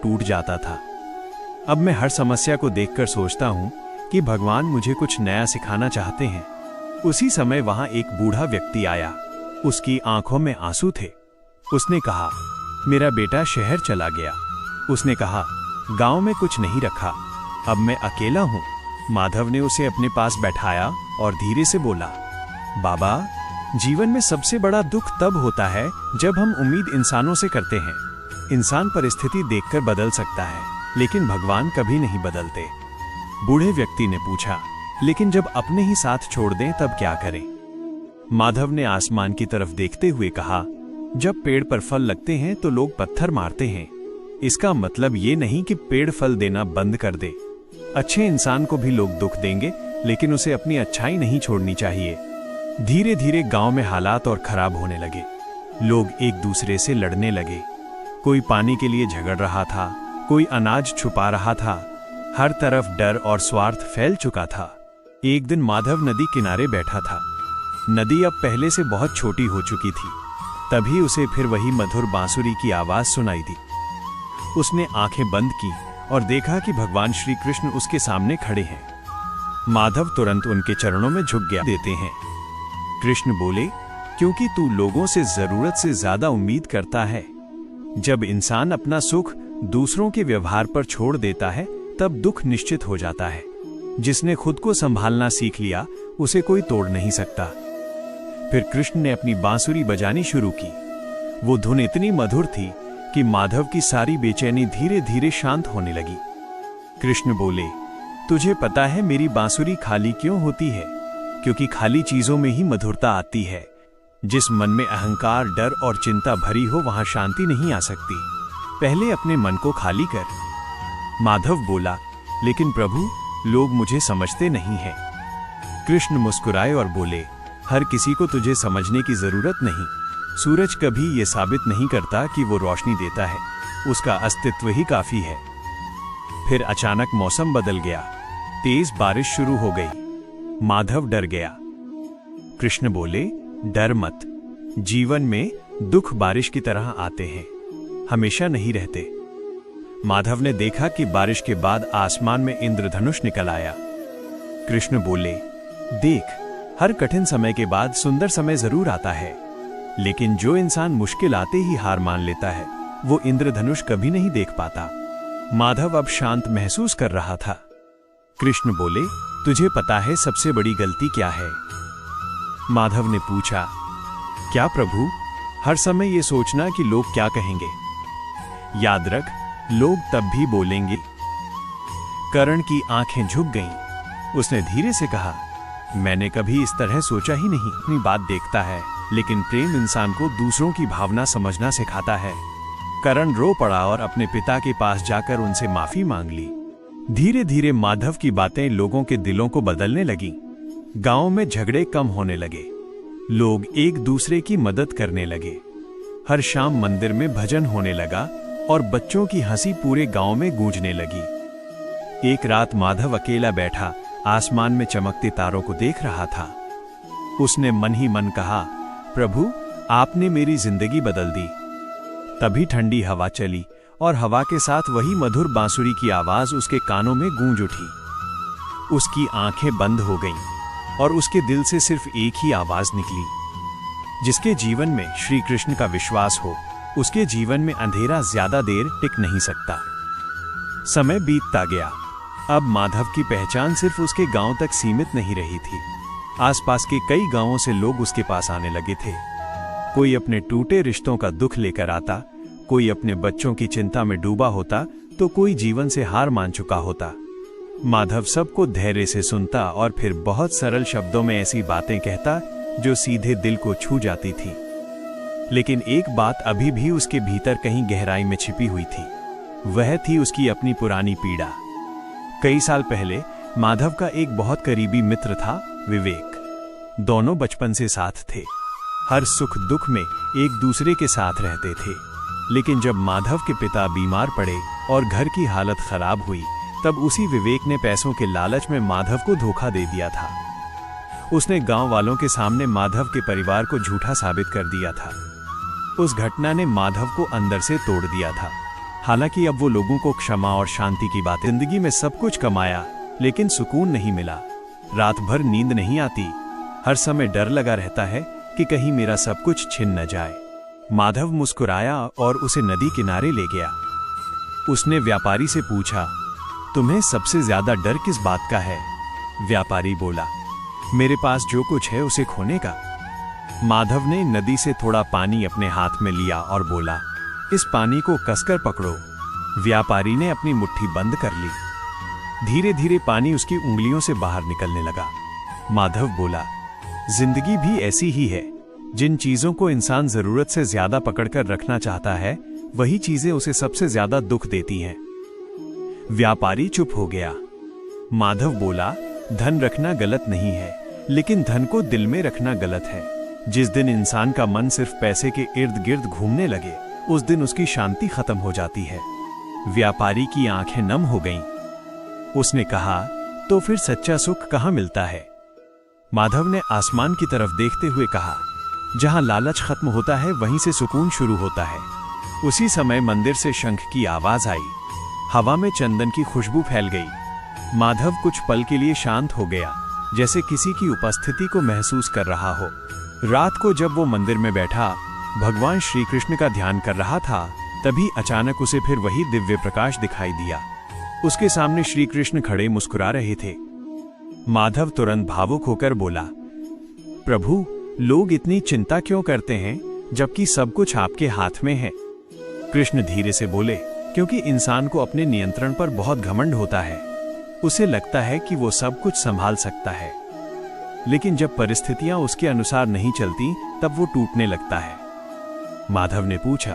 टूट जाता था। अब मैं हर समस्या को देखकर सोचता हूँ कि भगवान मुझे कुछ नया सिखाना चाहते हैं। उसी समय वहां एक बूढ़ा व्यक्ति आया। उसकी आंखों में आंसू थे। उसने कहा, मेरा बेटा शहर चला गया। उसने कहा, गांव में कुछ नहीं रखा, अब मैं अकेला हूं। माधव ने उसे अपने पास बैठाया और धीरे से बोला, बाबा, जीवन में सबसे बड़ा दुख तब होता है जब हम उम्मीद इंसानों से करते हैं। इंसान परिस्थिति देखकर बदल सकता है, लेकिन भगवान कभी नहीं बदलते। बूढ़े व्यक्ति ने पूछा, लेकिन जब अपने ही साथ छोड़ दें तब क्या करें? माधव ने आसमान की तरफ देखते हुए कहा, जब पेड़ पर फल लगते हैं तो लोग पत्थर मारते हैं। इसका मतलब ये नहीं कि पेड़ फल देना बंद कर दे। अच्छे इंसान को भी लोग दुख देंगे, लेकिन उसे अपनी अच्छाई नहीं छोड़नी चाहिए। धीरे धीरे गांव में हालात और खराब होने लगे। लोग एक दूसरे से लड़ने लगे। कोई पानी के लिए झगड़ रहा था, कोई अनाज छुपा रहा था। हर तरफ डर और स्वार्थ फैल चुका था। एक दिन माधव नदी किनारे बैठा था। नदी अब पहले से बहुत छोटी हो चुकी थी। तभी उसे फिर वही मधुर बांसुरी की आवाज सुनाई दी। उसने आंखें बंद की और देखा कि भगवान श्री कृष्ण उसके सामने खड़े हैं। माधव तुरंत उनके चरणों में झुक गया। देते हैं। कृष्ण बोले, क्योंकि तू लोगों से जरूरत से ज्यादा उम्मीद करता है। जब इंसान अपना सुख दूसरों के व्यवहार पर छोड़ देता है, तब दुख निश्चित हो जाता है। जिसने खुद को संभालना सीख लिया, उसे कोई तोड़ नहीं सकता। फिर कृष्ण ने अपनी बांसुरी बजानी शुरू की। वो धुन इतनी मधुर थी कि माधव की सारी बेचैनी धीरे धीरे शांत होने लगी। कृष्ण बोले, तुझे पता है मेरी बांसुरी खाली क्यों होती है? क्योंकि खाली चीजों में ही मधुरता आती है। जिस मन में अहंकार, डर और चिंता भरी हो, वहां शांति नहीं आ सकती। पहले अपने मन को खाली कर। माधव बोला, लेकिन प्रभु, लोग मुझे समझते नहीं हैं। कृष्ण मुस्कुराए और बोले, हर किसी को तुझे समझने की जरूरत नहीं। सूरज कभी ये साबित नहीं करता कि वो रोशनी देता है, उसका अस्तित्व ही काफी है। फिर अचानक मौसम बदल गया। तेज बारिश शुरू हो गई। माधव डर गया। कृष्ण बोले, डर मत। जीवन में दुख बारिश की तरह आते हैं, हमेशा नहीं रहते। माधव ने देखा कि बारिश के बाद आसमान में इंद्रधनुष निकल आया। कृष्ण बोले, देख, हर कठिन समय के बाद सुंदर समय जरूर आता है, लेकिन जो इंसान मुश्किल आते ही हार मान लेता है, वो इंद्रधनुष कभी नहीं देख पाता। माधव अब शांत महसूस कर रहा था। कृष्ण बोले, तुझे पता है सबसे बड़ी गलती क्या है? माधव ने पूछा, क्या प्रभु? हर समय ये सोचना कि लोग क्या कहेंगे। याद रख, लोग तब भी बोलेंगे। कर्ण की आंखें झुक गईं। उसने धीरे से कहा, मैंने कभी इस तरह सोचा ही नहीं। अपनी बात देखता है, लेकिन प्रेम इंसान को दूसरों की भावना समझना सिखाता है। कर्ण रो पड़ा और अपने पिता के पास जाकर उनसे माफी मांग ली। धीरे धीरे माधव की बातें लोगों के दिलों को बदलने लगी। गांव में झगड़े कम होने लगे। लोग एक दूसरे की मदद करने लगे। हर शाम मंदिर में भजन होने लगा और बच्चों की हंसी पूरे गांव में गूंजने लगी। एक रात माधव अकेला बैठा आसमान में चमकते तारों को देख रहा था। उसने मन ही मन कहा, प्रभु, आपने मेरी जिंदगी बदल दी। तभी ठंडी हवा चली और हवा के साथ वही मधुर बांसुरी की आवाज उसके कानों में गूंज उठी। उसकी आंखें बंद हो गईं और उसके दिल से सिर्फ एक ही आवाज निकली। जिसके जीवन में श्री कृष्ण का विश्वास हो, उसके जीवन में अंधेरा ज्यादा देर टिक नहीं सकता। समय बीतता गया। अब माधव की पहचान सिर्फ उसके गांव तक सीमित नहीं रही थी। आसपास के कई गांवों से लोग उसके पास आने लगे थे। कोई अपने टूटे रिश्तों का दुख लेकर आता, कोई अपने बच्चों की चिंता में डूबा होता, तो कोई जीवन से हार मान चुका होता। माधव सबको धैर्य से सुनता और फिर बहुत सरल शब्दों में ऐसी बातें कहता जो सीधे दिल को छू जाती थी। लेकिन एक बात अभी भी उसके भीतर कहीं गहराई में छिपी हुई थी। वह थी उसकी अपनी पुरानी पीड़ा। कई साल पहले माधव का एक बहुत करीबी मित्र था, विवेक। दोनों बचपन से साथ थे। हर सुख दुख में एक दूसरे के साथ रहते थे। लेकिन जब माधव के पिता बीमार पड़े और घर की हालत खराब हुई, तब उसी विवेक ने पैसों के लालच में माधव को धोखा दे दिया था। उसने गांव वालों के सामने माधव के परिवार को झूठा साबित कर दिया था। उस घटना ने माधव को अंदर से तोड़ दिया था। हालांकि अब वो लोगों को क्षमा और शांति की बात। जिंदगी में सब कुछ कमाया लेकिन सुकून नहीं मिला। रात भर नींद नहीं आती, हर समय डर लगा रहता है कि कहीं मेरा सब कुछ छिन न जाए। माधव मुस्कुराया और उसे नदी किनारे ले गया। उसने व्यापारी से पूछा, तुम्हें सबसे ज्यादा डर किस बात का है? व्यापारी बोला, मेरे पास जो कुछ है उसे खोने का। माधव ने नदी से थोड़ा पानी अपने हाथ में लिया और बोला, इस पानी को कसकर पकड़ो। व्यापारी ने अपनी मुट्ठी बंद कर ली। धीरे धीरे पानी उसकी उंगलियों से बाहर निकलने लगा। माधव बोला, जिंदगी भी ऐसी ही है। जिन चीजों को इंसान जरूरत से ज्यादा पकड़कर रखना चाहता है, वही चीजें उसे सबसे ज्यादा दुख देती हैं। व्यापारी चुप हो गया। माधव बोला, धन रखना गलत नहीं है, लेकिन धन को दिल में रखना गलत है। जिस दिन इंसान का मन सिर्फ पैसे के इर्द गिर्द घूमने लगे, उस दिन उसकी शांति खत्म हो जाती है। व्यापारी की आंखें नम हो गईं। उसने कहा, तो फिर सच्चा सुख कहाँ मिलता है? माधव ने आसमान की तरफ देखते हुए कहा, जहां लालच खत्म होता है वहीं से सुकून शुरू होता है। उसी समय मंदिर से शंख की आवाज आई। हवा में चंदन की खुशबू फैल गई। माधव कुछ पल के लिए शांत हो गया, जैसे किसी की उपस्थिति को महसूस कर रहा हो। रात को जब वो मंदिर में बैठा, भगवान श्री कृष्ण का ध्यान कर रहा था, तभी अचानक उसे फिर वही दिव्य प्रकाश दिखाई दिया। उसके सामने श्री कृष्ण खड़े मुस्कुरा रहे थे। माधव तुरंत भावुक होकर बोला, प्रभु, लोग इतनी चिंता क्यों करते हैं जबकि सब कुछ आपके हाथ में है? कृष्ण धीरे से बोले, क्योंकि इंसान को अपने नियंत्रण पर बहुत घमंड होता है। उसे लगता है कि वो सब कुछ संभाल सकता है, लेकिन जब परिस्थितियां उसके अनुसार नहीं चलती, तब वो टूटने लगता है। माधव ने पूछा,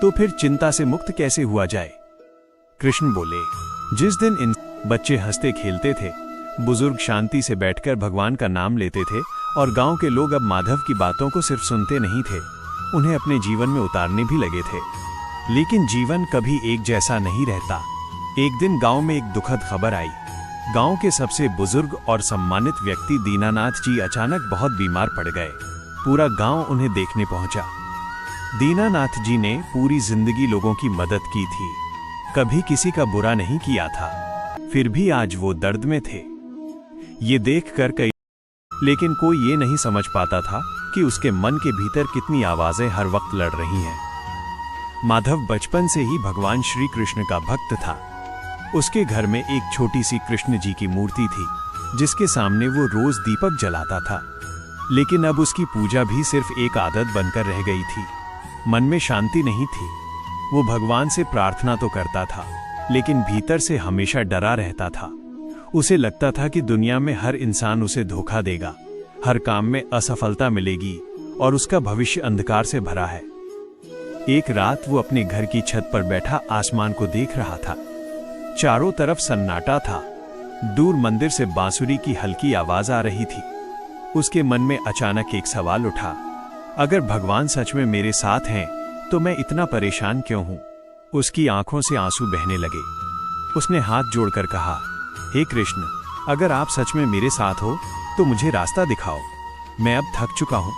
तो फिर चिंता से मुक्त कैसे हुआ जाए? कृष्ण बोले, जिस दिन इन बच्चे हंसते खेलते थे, बुजुर्ग शांति से बैठकर भगवान का नाम लेते थे, और गांव के लोग अब माधव की बातों को सिर्फ सुनते नहीं थे, उन्हें अपने जीवन में उतारने भी लगे थे। लेकिन जीवन कभी एक जैसा नहीं रहता। एक दिन गांव में एक दुखद खबर आई। गांव के सबसे बुजुर्ग और सम्मानित व्यक्ति दीनानाथ जी अचानक बहुत बीमार पड़ गए। पूरा गांव उन्हें देखने पहुंचा। दीनानाथ जी ने पूरी जिंदगी लोगों की मदद की थी, कभी किसी का बुरा नहीं किया था। फिर भी आज वो दर्द में थे। ये देखकर कई लेकिन कोई ये नहीं समझ पाता था कि उसके मन के भीतर कितनी आवाजें हर वक्त लड़ रही हैं। माधव बचपन से ही भगवान श्री कृष्ण का भक्त था। उसके घर में एक छोटी सी कृष्ण जी की मूर्ति थी, जिसके सामने वो रोज दीपक जलाता था। लेकिन अब उसकी पूजा भी सिर्फ एक आदत बनकर रह गई थी। मन में शांति नहीं थी। वो भगवान से प्रार्थना तो करता था, लेकिन भीतर से हमेशा डरा रहता था। उसे लगता था कि दुनिया में हर इंसान उसे धोखा देगा, हर काम में असफलता मिलेगी और उसका भविष्य अंधकार से भरा है। एक रात वो अपने घर की छत पर बैठा आसमान को देख रहा था। चारों तरफ सन्नाटा था। दूर मंदिर से बांसुरी की हल्की आवाज आ रही थी। उसके मन में अचानक एक सवाल उठा, अगर भगवान सच में मेरे साथ हैं, तो मैं इतना परेशान क्यों हूं? उसकी आंखों से आंसू बहने लगे। उसने हाथ जोड़कर कहा, हे कृष्ण, अगर आप सच में मेरे साथ हो तो मुझे रास्ता दिखाओ, मैं अब थक चुका हूं।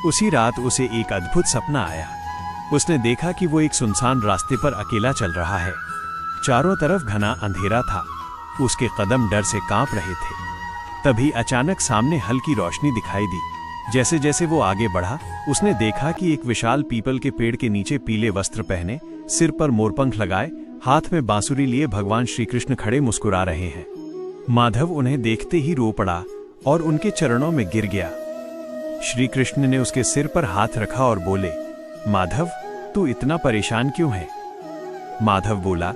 उसी रात उसे एक अद्भुत सपना आया। उसने देखा कि वो एक सुनसान रास्ते पर अकेला चल रहा है। चारों तरफ घना अंधेरा था। उसके कदम डर से कांप रहे थे। तभी अचानक सामने हल्की रोशनी दिखाई दी। जैसे जैसे वो आगे बढ़ा, उसने देखा कि एक विशाल पीपल के पेड़ के नीचे पीले वस्त्र पहने, सिर पर मोरपंख लगाए, हाथ में बांसुरी लिए भगवान श्री कृष्ण खड़े मुस्कुरा रहे हैं। माधव उन्हें देखते ही रो पड़ा और उनके चरणों में गिर गया। श्री कृष्ण ने उसके सिर पर हाथ रखा और बोले, माधव, तू इतना परेशान क्यों है? माधव बोला,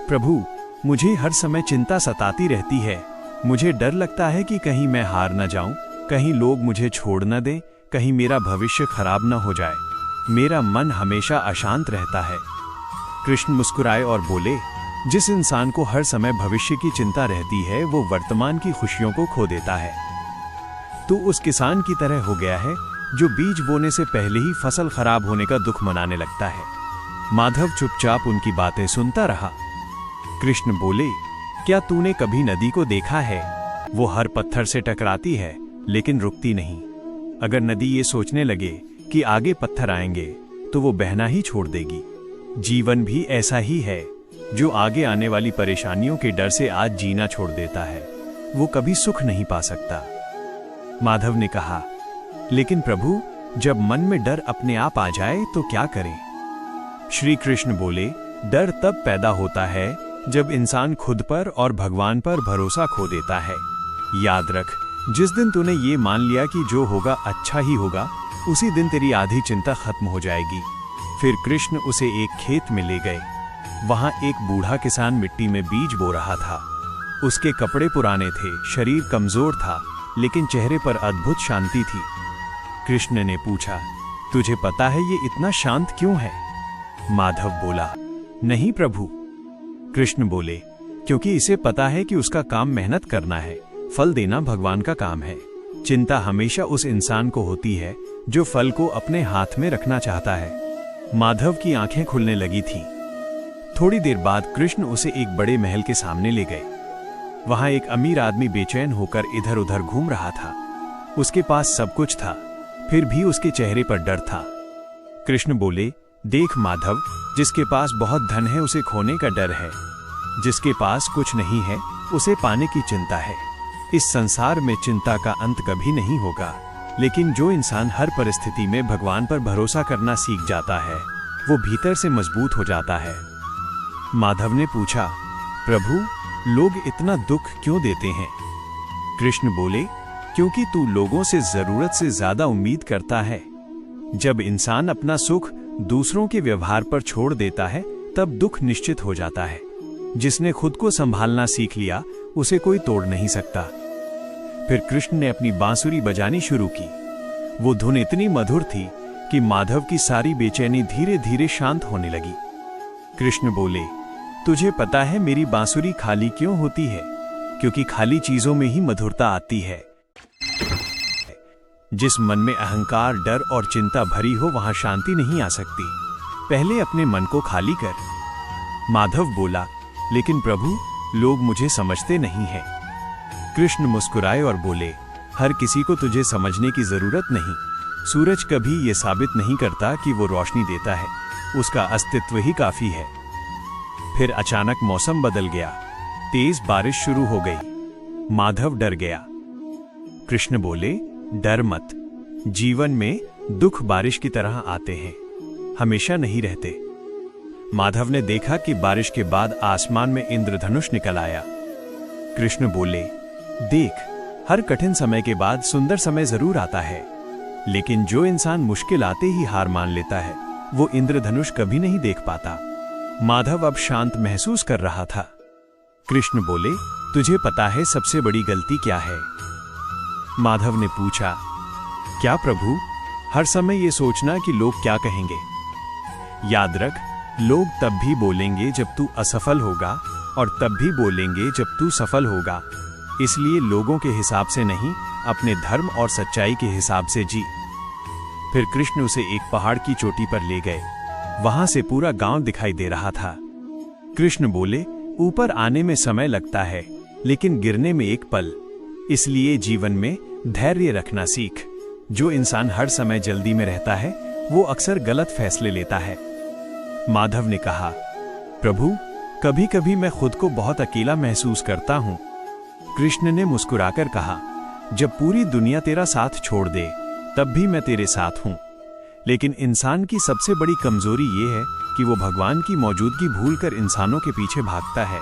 प्रभु, मुझे हर समय चिंता सताती रहती है। मुझे डर लगता है कि कहीं मैं हार न जाऊं, कहीं लोग मुझे छोड़ न दें, कहीं मेरा भविष्य खराब न हो जाए। मेरा मन हमेशा अशांत रहता है। कृष्ण मुस्कुराए और बोले, जिस इंसान को हर समय भविष्य की चिंता रहती है, वो वर्तमान की खुशियों को खो देता है। तो उस किसान की तरह हो गया है जो बीज बोने से पहले ही फसल खराब होने का दुख मनाने लगता है। माधव चुपचाप उनकी बातें सुनता रहा। कृष्ण बोले, क्या तूने कभी नदी को देखा है? वो हर पत्थर से टकराती है लेकिन रुकती नहीं। अगर नदी ये सोचने लगे कि आगे पत्थर आएंगे तो वो बहना ही छोड़ देगी। जीवन भी ऐसा ही है, जो आगे आने वाली परेशानियों के डर से आज जीना छोड़ देता है, वो कभी सुख नहीं पा सकता। माधव ने कहा, लेकिन प्रभु, जब मन में डर अपने आप आ जाए तो क्या करें? श्री कृष्ण बोले, डर तब पैदा होता है जब इंसान खुद पर और भगवान पर भरोसा खो देता है। याद रख, जिस दिन तूने ये मान लिया कि जो होगा अच्छा ही होगा, उसी दिन तेरी आधी चिंता खत्म हो जाएगी। फिर कृष्ण उसे एक खेत में ले गए। वहां एक बूढ़ा किसान मिट्टी में बीज बो रहा था। उसके कपड़े पुराने थे, शरीर कमजोर था, लेकिन चेहरे पर अद्भुत शांति थी। कृष्ण ने पूछा, तुझे पता है ये इतना शांत क्यों है? माधव बोला, नहीं प्रभु। कृष्ण बोले, क्योंकि इसे पता है कि उसका काम मेहनत करना है, फल देना भगवान का काम है। चिंता हमेशा उस इंसान को होती है जो फल को अपने हाथ में रखना चाहता है। माधव की आंखें खुलने लगी थीं। थोड़ी देर बाद कृष्ण उसे एक बड़े महल के सामने ले गए। वहां एक अमीर आदमी बेचैन होकर इधर उधर घूम रहा था। उसके पास सब कुछ था, फिर भी उसके चेहरे पर डर था। कृष्ण बोले, देख माधव, जिसके पास बहुत धन है उसे खोने का डर है, जिसके पास कुछ नहीं है उसे पाने की चिंता है। इस संसार में चिंता का अंत कभी नहीं होगा, लेकिन जो इंसान हर परिस्थिति में भगवान पर भरोसा करना सीख जाता है, वो भीतर से मजबूत हो जाता है। माधव ने पूछा, प्रभु, लोग इतना दुख क्यों देते हैं? कृष्ण बोले, क्योंकि तू लोगों से जरूरत से ज्यादा उम्मीद करता है। जब इंसान अपना सुख दूसरों के व्यवहार पर छोड़ देता है, तब दुख निश्चित हो जाता है। जिसने खुद को संभालना सीख लिया, उसे कोई तोड़ नहीं सकता। फिर कृष्ण ने अपनी बांसुरी बजानी शुरू की। वो धुन इतनी मधुर थी कि माधव की सारी बेचैनी धीरे धीरे शांत होने लगी। कृष्ण बोले, तुझे पता है मेरी बांसुरी खाली क्यों होती है? क्योंकि खाली चीजों में ही मधुरता आती है। जिस मन में अहंकार, डर और चिंता भरी हो, वहां शांति नहीं आ सकती। पहले अपने मन को खाली कर। माधव बोला, लेकिन प्रभु, लोग मुझे समझते नहीं हैं। कृष्ण मुस्कुराए और बोले, हर किसी को तुझे समझने की जरूरत नहीं। सूरज कभी ये साबित नहीं करता कि वो रोशनी देता है, उसका अस्तित्व ही काफी है। फिर अचानक मौसम बदल गया, तेज बारिश शुरू हो गई। माधव डर गया। कृष्ण बोले, डर मत। जीवन में दुख बारिश की तरह आते हैं, हमेशा नहीं रहते। माधव ने देखा कि बारिश के बाद आसमान में इंद्रधनुष निकल आया। कृष्ण बोले, देख, हर कठिन समय के बाद सुंदर समय जरूर आता है, लेकिन जो इंसान मुश्किल आते ही हार मान लेता है, वो इंद्रधनुष कभी नहीं देख पाता। माधव अब शांत महसूस कर रहा था। कृष्ण बोले, तुझे पता है सबसे बड़ी गलती क्या है? माधव ने पूछा, क्या प्रभु? हर समय ये सोचना कि लोग क्या कहेंगे। याद रख, लोग तब भी बोलेंगे जब तू असफल होगा, और तब भी बोलेंगे जब तू सफल होगा। इसलिए लोगों के हिसाब से नहीं, अपने धर्म और सच्चाई के हिसाब से जी। फिर कृष्ण उसे एक पहाड़ की चोटी पर ले गए। वहां से पूरा गांव दिखाई दे रहा था। कृष्ण बोले, ऊपर आने में समय लगता है, लेकिन गिरने में एक पल। इसलिए जीवन में धैर्य रखना सीख। जो इंसान हर समय जल्दी में रहता है, वो अक्सर गलत फैसले लेता है। माधव ने कहा, प्रभु, कभी कभी मैं खुद को बहुत अकेला महसूस करता हूं। कृष्ण ने मुस्कुराकर कहा, जब पूरी दुनिया तेरा साथ छोड़ दे, तब भी मैं तेरे साथ हूं। लेकिन इंसान की सबसे बड़ी कमजोरी ये है कि वो भगवान की मौजूदगी भूलकर इंसानों के पीछे भागता है।